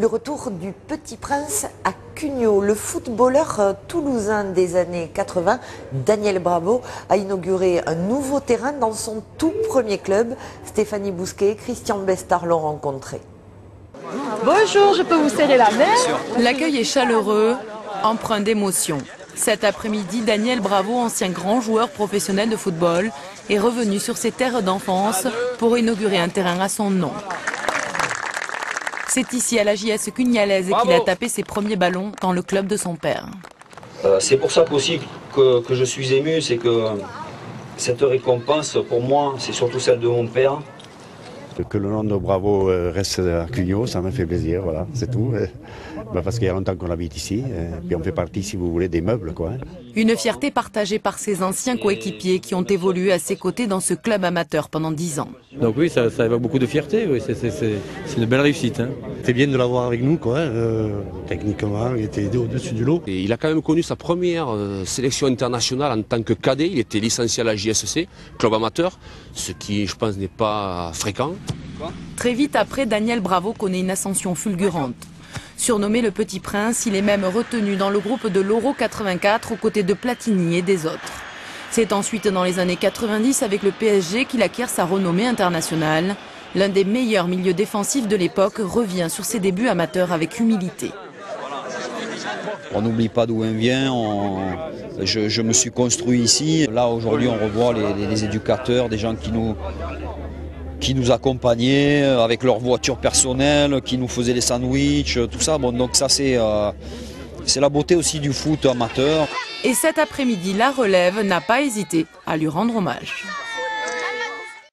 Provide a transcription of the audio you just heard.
Le retour du Petit Prince à Cugnaux. Le footballeur toulousain des années 80, Daniel Bravo, a inauguré un nouveau terrain dans son tout premier club. Stéphanie Bousquet et Christian Bestard l'ont rencontré. Bonjour, je peux vous serrer la main? L'accueil est chaleureux, empreint d'émotion. Cet après-midi, Daniel Bravo, ancien grand joueur professionnel de football, est revenu sur ses terres d'enfance pour inaugurer un terrain à son nom. C'est ici, à la JS Cugnalaise, qu'il a tapé ses premiers ballons dans le club de son père. C'est pour ça aussi que je suis ému, c'est que cette récompense, pour moi, c'est surtout celle de mon père. Que le nom de Bravo reste à Cugnaux, ça me fait plaisir, voilà, c'est tout. Parce qu'il y a longtemps qu'on habite ici, puis on fait partie, si vous voulez, des meubles, quoi. Une fierté partagée par ses anciens coéquipiers qui ont évolué à ses côtés dans ce club amateur pendant 10 ans. Donc oui, ça évoque beaucoup de fierté, oui. C'est une belle réussite. C'est bien de l'avoir avec nous, quoi. Techniquement, il était au-dessus du lot. Et il a quand même connu sa première sélection internationale en tant que cadet. Il était licencié à la JSC, club amateur, ce qui, je pense, n'est pas fréquent. Très vite après, Daniel Bravo connaît une ascension fulgurante. Surnommé le Petit Prince, il est même retenu dans le groupe de l'Euro 84 aux côtés de Platini et des autres. C'est ensuite dans les années 90 avec le PSG qu'il acquiert sa renommée internationale. L'un des meilleurs milieux défensifs de l'époque revient sur ses débuts amateurs avec humilité. On n'oublie pas d'où on vient, je me suis construit ici. Là aujourd'hui on revoit les éducateurs, des gens qui nous accompagnaient avec leur voiture personnelle, qui nous faisaient les sandwichs, tout ça. Bon, donc ça c'est la beauté aussi du foot amateur. Et cet après-midi, la relève n'a pas hésité à lui rendre hommage.